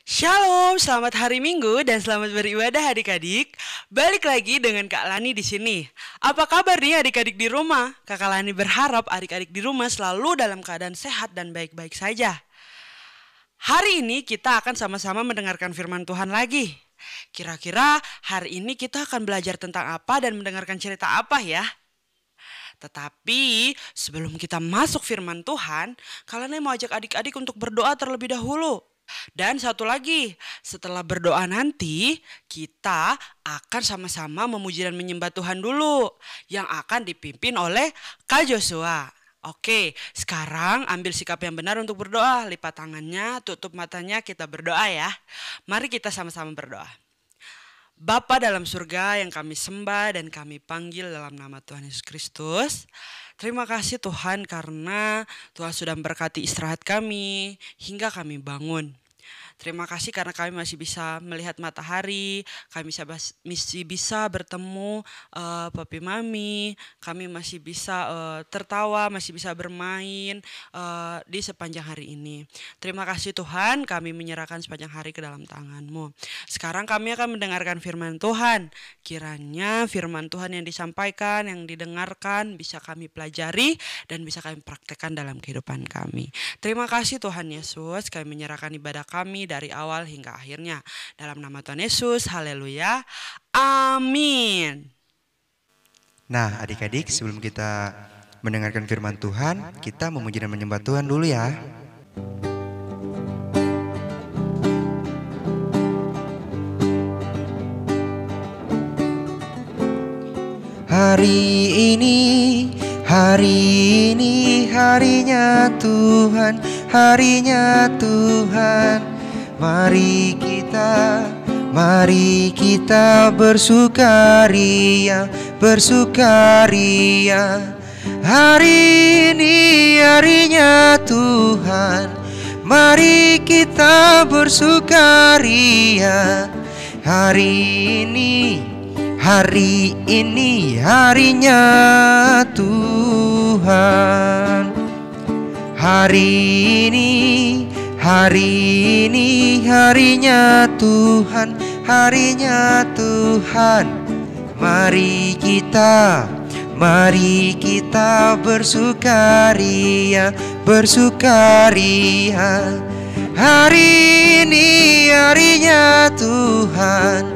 Shalom, selamat hari Minggu dan selamat beribadah adik-adik. Balik lagi dengan Kak Lani di sini. Apa kabar nih adik-adik di rumah? Kakak Lani berharap adik-adik di rumah selalu dalam keadaan sehat dan baik-baik saja. Hari ini kita akan sama-sama mendengarkan firman Tuhan lagi. Kira-kira hari ini kita akan belajar tentang apa dan mendengarkan cerita apa ya? Tetapi sebelum kita masuk firman Tuhan, Kak Lani mau ajak adik-adik untuk berdoa terlebih dahulu. Dan satu lagi, setelah berdoa nanti kita akan sama-sama memuji dan menyembah Tuhan dulu yang akan dipimpin oleh Kak Joshua. Oke, sekarang ambil sikap yang benar untuk berdoa. Lipat tangannya, tutup matanya, kita berdoa ya. Mari kita sama-sama berdoa. Bapa dalam surga yang kami sembah dan kami panggil dalam nama Tuhan Yesus Kristus. Terima kasih Tuhan karena Tuhan sudah memberkati istirahat kami hingga kami bangun. Terima kasih karena kami masih bisa melihat matahari, kami masih bisa bertemu papi mami, kami masih bisa tertawa, masih bisa bermain di sepanjang hari ini. Terima kasih Tuhan, kami menyerahkan sepanjang hari ke dalam tangan-Mu. Sekarang kami akan mendengarkan firman Tuhan. Kiranya firman Tuhan yang disampaikan, yang didengarkan bisa kami pelajari dan bisa kami praktekkan dalam kehidupan kami. Terima kasih Tuhan Yesus, kami menyerahkan ibadah kami dari awal hingga akhirnya. Dalam nama Tuhan Yesus, haleluya, amin. Nah adik-adik, sebelum kita mendengarkan firman Tuhan, kita memuji dan menyembah Tuhan dulu ya. Hari ini harinya Tuhan, harinya Tuhan. Mari kita bersukaria, bersukaria. Hari ini harinya Tuhan, mari kita bersukaria. Hari ini harinya Tuhan. Hari ini harinya Tuhan, harinya Tuhan. Mari kita bersukaria, bersukaria. Hari ini harinya Tuhan,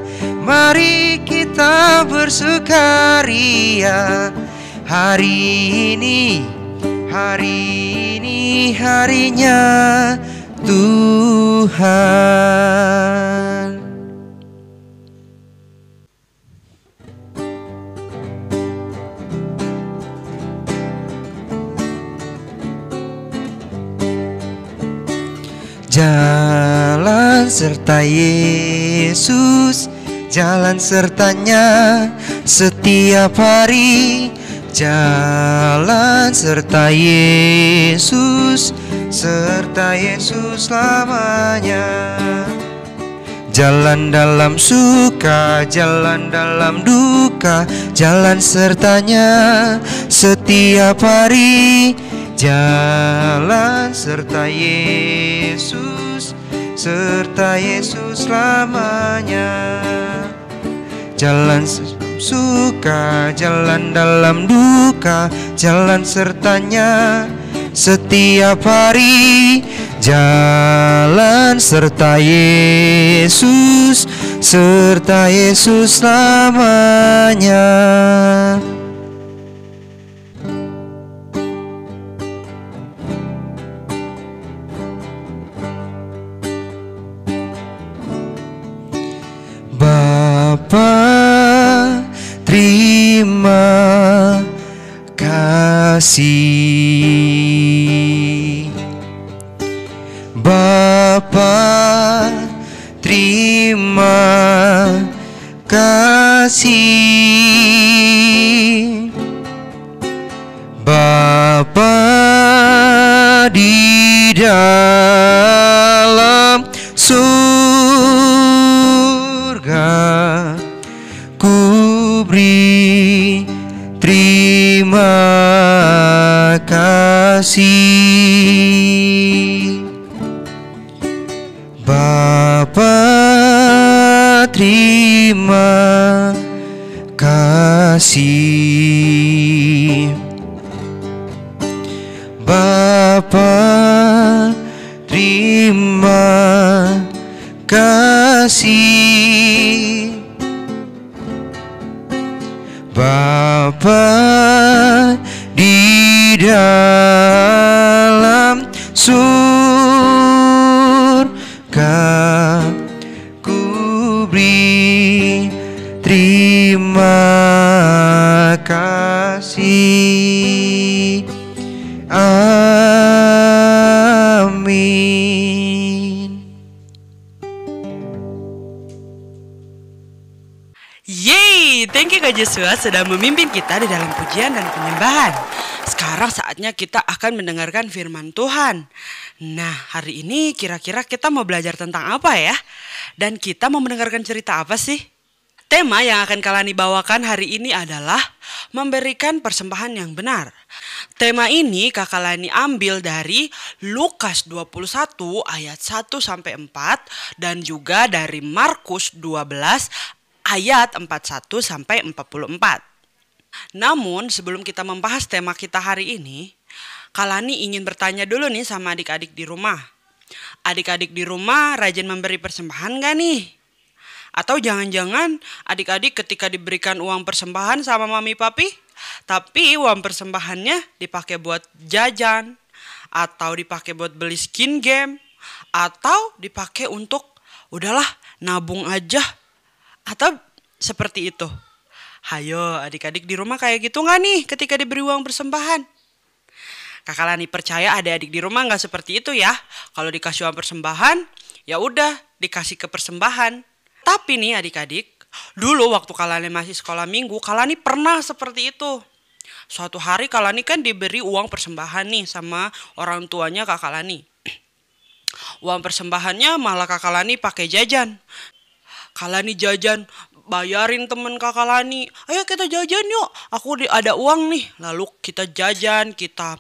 mari kita bersukaria. Hari ini harinya Tuhan. Jalan serta Yesus, jalan sertanya setiap hari. Jalan serta Yesus, serta Yesus selamanya. Jalan dalam suka, jalan dalam duka, jalan sertanya setiap hari. Jalan serta Yesus, serta Yesus selamanya. Jalan suka, jalan dalam duka, jalan sertanya setiap hari. Jalan serta Yesus, serta Yesus selamanya. Bapa, terima kasih. Bapa, terima kasih. Bapa di dalam surga, ku beri terima kasih. Bapa terima kasih. Bapa, terima kasih. Bapa di dalam surga, ku beri terima kasih. Amin. Yeay, thank you Kak Joshua sudah memimpin kita di dalam pujian dan penyembahan. Sekarang saatnya kita akan mendengarkan firman Tuhan. Nah, hari ini kira-kira kita mau belajar tentang apa ya? Dan kita mau mendengarkan cerita apa sih? Tema yang akan Kalani bawakan hari ini adalah memberikan persembahan yang benar. Tema ini Kak Kalani ambil dari Lukas 21 ayat 1-4 dan juga dari Markus 12 ayat 41-44. Namun sebelum kita membahas tema kita hari ini, Kalani ingin bertanya dulu nih sama adik-adik di rumah. Adik-adik di rumah rajin memberi persembahan gak nih? Atau jangan-jangan adik-adik ketika diberikan uang persembahan sama mami papi, tapi uang persembahannya dipakai buat jajan, atau dipakai buat beli skin game, atau dipakai untuk udahlah nabung aja, atau seperti itu. Hayo adik-adik di rumah kayak gitu gak nih ketika diberi uang persembahan? Kakak Lani percaya adik-adik di rumah gak seperti itu ya. Kalau dikasih uang persembahan, ya udah dikasih ke persembahan. Tapi nih adik-adik, dulu waktu Kak Lani masih sekolah minggu, Kak Lani pernah seperti itu. Suatu hari Kak Lani kan diberi uang persembahan nih sama orang tuanya Kakak Lani. Uang persembahannya malah Kakak Lani pakai jajan. Kak Lani jajan, bayarin temen Kakak Lani, ayo kita jajan yuk, aku ada uang nih. Lalu kita jajan, kita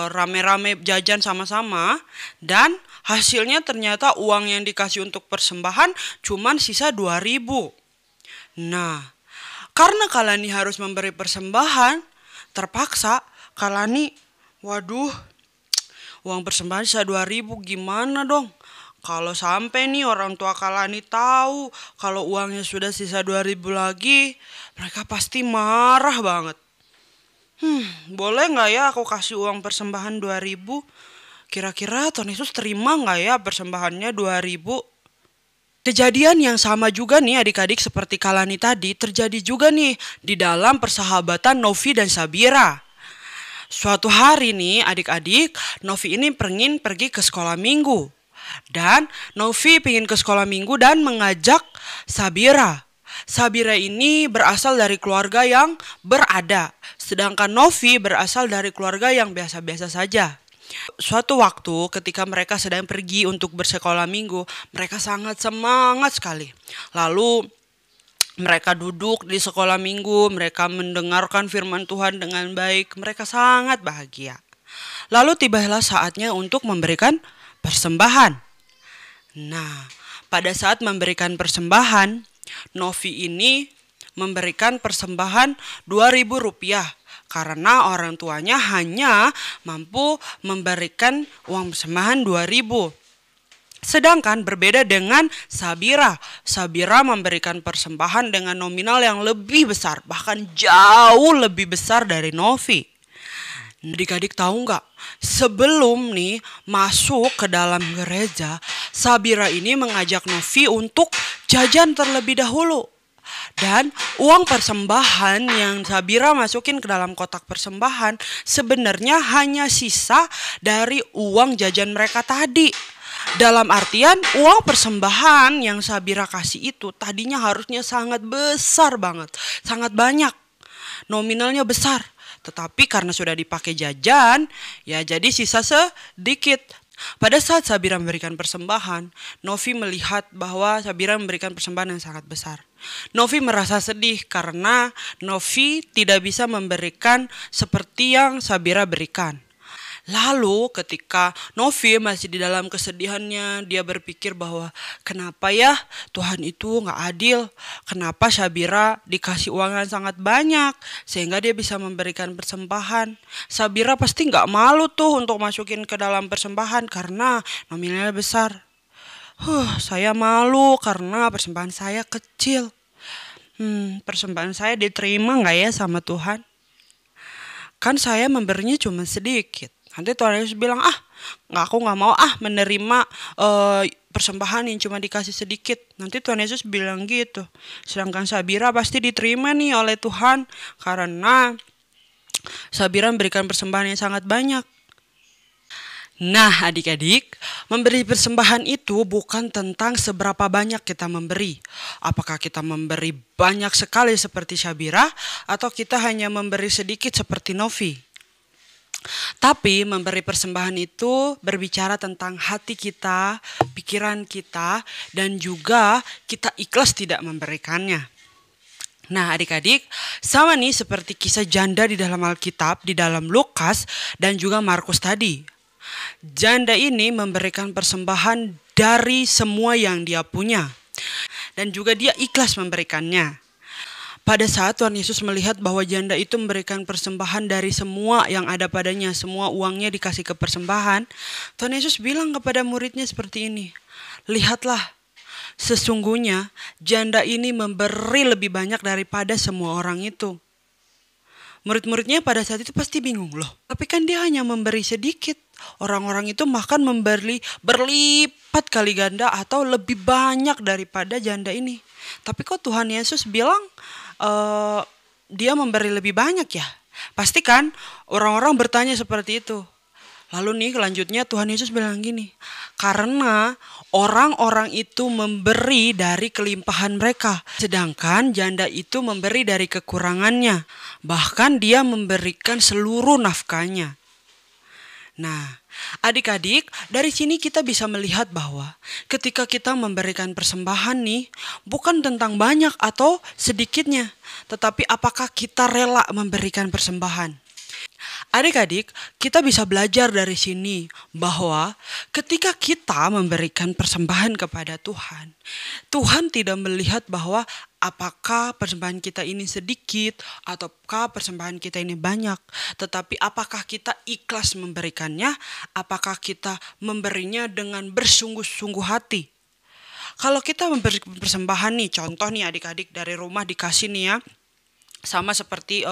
rame-rame jajan sama-sama. Dan hasilnya ternyata uang yang dikasih untuk persembahan cuman sisa 2.000. Nah, karena Kak Lani harus memberi persembahan, terpaksa Kak Lani, waduh, uang persembahan sisa 2.000 gimana dong? Kalau sampai nih orang tua Kak Lani tahu kalau uangnya sudah sisa 2.000 lagi, mereka pasti marah banget. Boleh nggak ya aku kasih uang persembahan 2.000? Kira-kira Tuhan Yesus terima nggak ya persembahannya 2.000? Kejadian yang sama juga nih adik-adik seperti Kak Lani tadi terjadi juga nih di dalam persahabatan Novi dan Sabira. Suatu hari nih adik-adik, Novi ini pengen pergi ke sekolah minggu. Dan Novi ingin ke sekolah minggu dan mengajak Sabira. Sabira ini berasal dari keluarga yang berada, sedangkan Novi berasal dari keluarga yang biasa-biasa saja. Suatu waktu ketika mereka sedang pergi untuk bersekolah minggu, mereka sangat semangat sekali. Lalu mereka duduk di sekolah minggu, mereka mendengarkan firman Tuhan dengan baik, mereka sangat bahagia. Lalu tibalah saatnya untuk memberikan persembahan. Nah, pada saat memberikan persembahan, Novi ini memberikan persembahan 2.000 rupiah karena orang tuanya hanya mampu memberikan uang persembahan 2.000. Sedangkan berbeda dengan Sabira. Sabira memberikan persembahan dengan nominal yang lebih besar, bahkan jauh lebih besar dari Novi. Adik-adik tahu nggak? Sebelum nih masuk ke dalam gereja, Sabira ini mengajak Novi untuk jajan terlebih dahulu. Dan uang persembahan yang Sabira masukin ke dalam kotak persembahan sebenarnya hanya sisa dari uang jajan mereka tadi. Dalam artian uang persembahan yang Sabira kasih itu tadinya harusnya sangat besar banget, sangat banyak. Nominalnya besar. Tetapi karena sudah dipakai jajan, ya jadi sisa sedikit. Pada saat Sabira memberikan persembahan, Novi melihat bahwa Sabira memberikan persembahan yang sangat besar. Novi merasa sedih karena Novi tidak bisa memberikan seperti yang Sabira berikan. Lalu ketika Novi masih di dalam kesedihannya, dia berpikir bahwa kenapa ya Tuhan itu gak adil, kenapa Syabira dikasih uang yang sangat banyak sehingga dia bisa memberikan persembahan. Syabira pasti gak malu tuh untuk masukin ke dalam persembahan karena nominalnya besar. Saya malu karena persembahan saya kecil. Persembahan saya diterima gak ya sama Tuhan? Kan saya memberinya cuma sedikit. Nanti Tuhan Yesus bilang, aku gak mau menerima persembahan yang cuma dikasih sedikit. Nanti Tuhan Yesus bilang gitu. Sedangkan Syabira pasti diterima nih oleh Tuhan karena Syabira memberikan persembahan yang sangat banyak. Nah adik-adik, memberi persembahan itu bukan tentang seberapa banyak kita memberi. Apakah kita memberi banyak sekali seperti Syabira atau kita hanya memberi sedikit seperti Novi. Tapi memberi persembahan itu berbicara tentang hati kita, pikiran kita, dan juga kita ikhlas tidak memberikannya. Nah adik-adik, sama nih seperti kisah janda di dalam Alkitab, di dalam Lukas dan juga Markus tadi. Janda ini memberikan persembahan dari semua yang dia punya. Dan juga dia ikhlas memberikannya. Pada saat Tuhan Yesus melihat bahwa janda itu memberikan persembahan dari semua yang ada padanya, semua uangnya dikasih ke persembahan, Tuhan Yesus bilang kepada muridnya seperti ini, lihatlah, sesungguhnya janda ini memberi lebih banyak daripada semua orang itu. Murid-muridnya pada saat itu pasti bingung, loh, tapi kan dia hanya memberi sedikit. Orang-orang itu bahkan memberi berlipat kali ganda atau lebih banyak daripada janda ini. Tapi kok Tuhan Yesus bilang dia memberi lebih banyak ya? Pasti kan orang-orang bertanya seperti itu. Lalu nih selanjutnya Tuhan Yesus bilang gini, karena orang-orang itu memberi dari kelimpahan mereka, sedangkan janda itu memberi dari kekurangannya, bahkan dia memberikan seluruh nafkahnya. Nah, adik-adik, dari sini kita bisa melihat bahwa ketika kita memberikan persembahan nih, bukan tentang banyak atau sedikitnya, tetapi apakah kita rela memberikan persembahan. Adik-adik, kita bisa belajar dari sini bahwa ketika kita memberikan persembahan kepada Tuhan, Tuhan tidak melihat bahwa apakah persembahan kita ini sedikit ataukah persembahan kita ini banyak, tetapi apakah kita ikhlas memberikannya, apakah kita memberinya dengan bersungguh-sungguh hati. Kalau kita memberi persembahan nih, contoh nih adik-adik dari rumah dikasih nih ya, sama seperti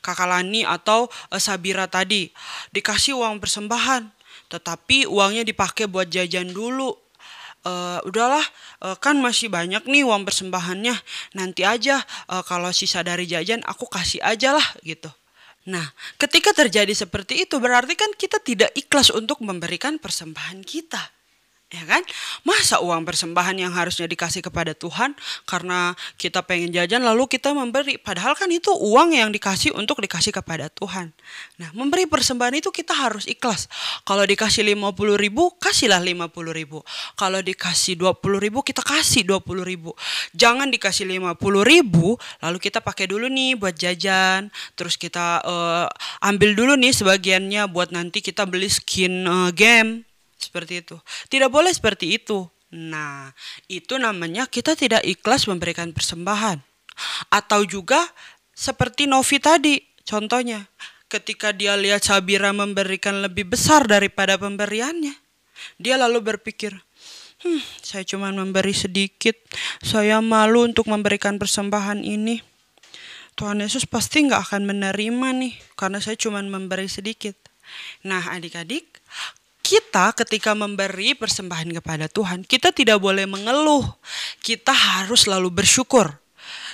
Kakak Lani atau Syabira tadi, dikasih uang persembahan, tetapi uangnya dipakai buat jajan dulu. Udahlah, kan masih banyak nih uang persembahannya, nanti aja kalau sisa dari jajan aku kasih aja lah gitu. Nah, ketika terjadi seperti itu berarti kan kita tidak ikhlas untuk memberikan persembahan kita. Ya kan? Masa uang persembahan yang harusnya dikasih kepada Tuhan karena kita pengen jajan lalu kita memberi, padahal kan itu uang yang dikasih untuk dikasih kepada Tuhan. Nah, memberi persembahan itu kita harus ikhlas. Kalau dikasih 50.000, kasihlah 50.000. Kalau dikasih 20.000, kita kasih 20.000. Jangan dikasih 50.000 lalu kita pakai dulu nih buat jajan, terus kita ambil dulu nih sebagiannya buat nanti kita beli skin game. Seperti itu. Tidak boleh seperti itu. Nah, itu namanya kita tidak ikhlas memberikan persembahan. Atau juga seperti Novi tadi, contohnya. Ketika dia lihat Syabira memberikan lebih besar daripada pemberiannya, dia lalu berpikir, saya cuma memberi sedikit. Saya malu untuk memberikan persembahan ini. Tuhan Yesus pasti gak akan menerima nih, karena saya cuma memberi sedikit. Nah adik-adik, kita ketika memberi persembahan kepada Tuhan, kita tidak boleh mengeluh. Kita harus selalu bersyukur.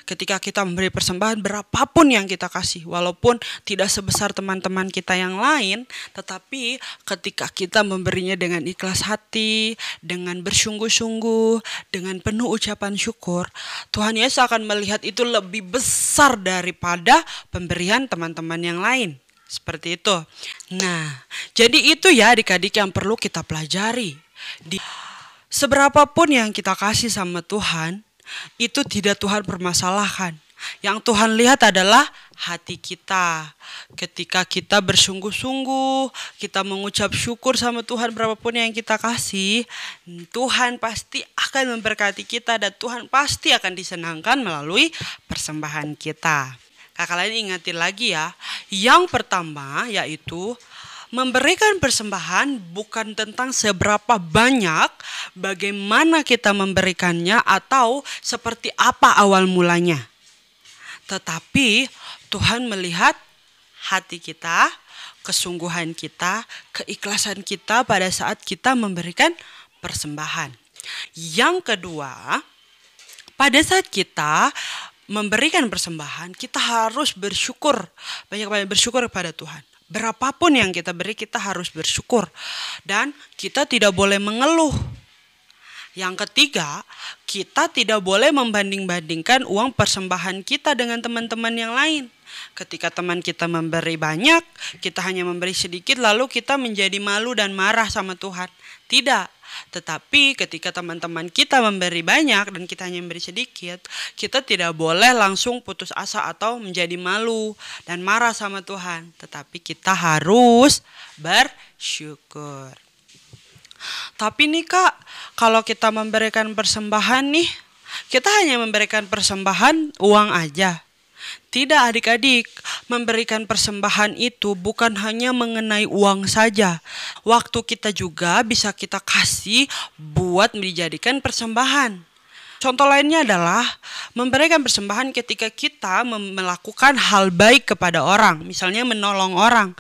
Ketika kita memberi persembahan berapapun yang kita kasih, walaupun tidak sebesar teman-teman kita yang lain, tetapi ketika kita memberinya dengan ikhlas hati, dengan bersungguh-sungguh, dengan penuh ucapan syukur, Tuhan Yesus akan melihat itu lebih besar daripada pemberian teman-teman yang lain. Seperti itu. Nah, jadi itu ya adik-adik yang perlu kita pelajari. Seberapapun yang kita kasih sama Tuhan, itu tidak Tuhan permasalahkan. Yang Tuhan lihat adalah hati kita. Ketika kita bersungguh-sungguh, kita mengucap syukur sama Tuhan berapapun yang kita kasih, Tuhan pasti akan memberkati kita dan Tuhan pasti akan disenangkan melalui persembahan kita. Kakak lain ingatin lagi ya, yang pertama yaitu memberikan persembahan bukan tentang seberapa banyak, bagaimana kita memberikannya atau seperti apa awal mulanya. Tetapi Tuhan melihat hati kita, kesungguhan kita, keikhlasan kita pada saat kita memberikan persembahan. Yang kedua, pada saat kita memberikan persembahan, kita harus bersyukur. Banyak-banyak bersyukur kepada Tuhan. Berapapun yang kita beri, kita harus bersyukur. Dan kita tidak boleh mengeluh. Yang ketiga, kita tidak boleh membanding-bandingkan uang persembahan kita dengan teman-teman yang lain. Ketika teman kita memberi banyak, kita hanya memberi sedikit, lalu kita menjadi malu dan marah sama Tuhan. Tidak. Tetapi ketika teman-teman kita memberi banyak dan kita hanya memberi sedikit, kita tidak boleh langsung putus asa atau menjadi malu dan marah sama Tuhan. Tetapi kita harus bersyukur. Tapi nih Kak, kalau kita memberikan persembahan nih, kita hanya memberikan persembahan uang aja. Tidak adik-adik, memberikan persembahan itu bukan hanya mengenai uang saja. Waktu kita juga bisa kita kasih buat dijadikan persembahan. Contoh lainnya adalah memberikan persembahan ketika kita melakukan hal baik kepada orang. Misalnya menolong orang.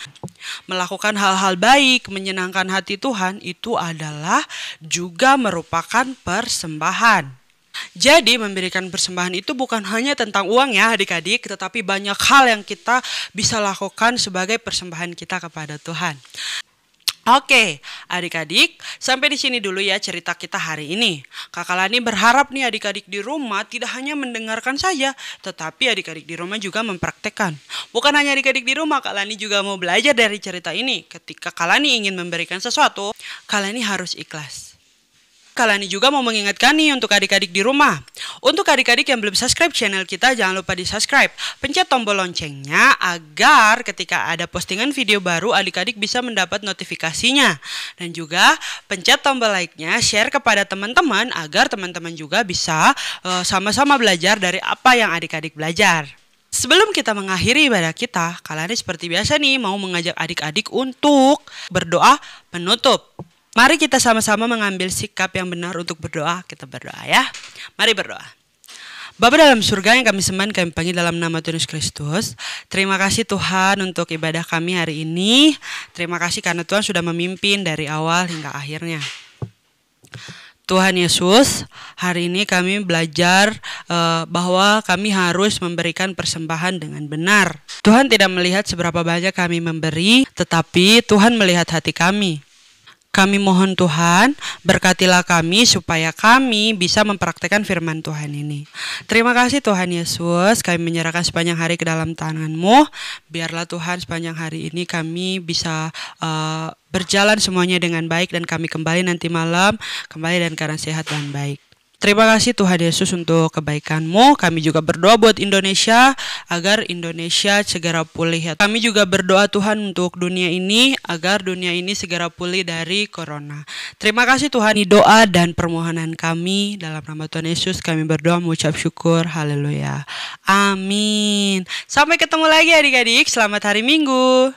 Melakukan hal-hal baik, menyenangkan hati Tuhan, itu adalah juga merupakan persembahan. Jadi memberikan persembahan itu bukan hanya tentang uang ya adik-adik, tetapi banyak hal yang kita bisa lakukan sebagai persembahan kita kepada Tuhan. Oke, adik-adik, sampai di sini dulu ya cerita kita hari ini. Kakak Lani berharap nih adik-adik di rumah tidak hanya mendengarkan saja, tetapi adik-adik di rumah juga mempraktekkan. Bukan hanya adik-adik di rumah, Kak Lani juga mau belajar dari cerita ini. Ketika Kak Lani ingin memberikan sesuatu, Kak Lani harus ikhlas. Kak Lani juga mau mengingatkan nih untuk adik-adik di rumah. Untuk adik-adik yang belum subscribe channel kita, jangan lupa di subscribe. Pencet tombol loncengnya agar ketika ada postingan video baru, adik-adik bisa mendapat notifikasinya. Dan juga pencet tombol like-nya, share kepada teman-teman agar teman-teman juga bisa sama-sama belajar dari apa yang adik-adik belajar. Sebelum kita mengakhiri ibadah kita, Kak Lani seperti biasa nih mau mengajak adik-adik untuk berdoa penutup. Mari kita sama-sama mengambil sikap yang benar untuk berdoa. Kita berdoa ya. Mari berdoa. Bapa dalam surga yang kami sembah, kami panggil dalam nama Tuhan Yesus Kristus. Terima kasih Tuhan untuk ibadah kami hari ini. Terima kasih karena Tuhan sudah memimpin dari awal hingga akhirnya. Tuhan Yesus, hari ini kami belajar bahwa kami harus memberikan persembahan dengan benar. Tuhan tidak melihat seberapa banyak kami memberi, tetapi Tuhan melihat hati kami. Kami mohon Tuhan, berkatilah kami supaya kami bisa mempraktekkan firman Tuhan ini. Terima kasih Tuhan Yesus, kami menyerahkan sepanjang hari ke dalam tangan-Mu. Biarlah Tuhan sepanjang hari ini kami bisa berjalan semuanya dengan baik dan kami kembali nanti malam, kembali dan keadaan sehat dan baik. Terima kasih Tuhan Yesus untuk kebaikan-Mu. Kami juga berdoa buat Indonesia agar Indonesia segera pulih. Kami juga berdoa Tuhan untuk dunia ini agar dunia ini segera pulih dari corona. Terima kasih Tuhan, ini doa dan permohonan kami dalam nama Tuhan Yesus. Kami berdoa mengucap syukur. Haleluya. Amin. Sampai ketemu lagi adik-adik. Selamat hari Minggu.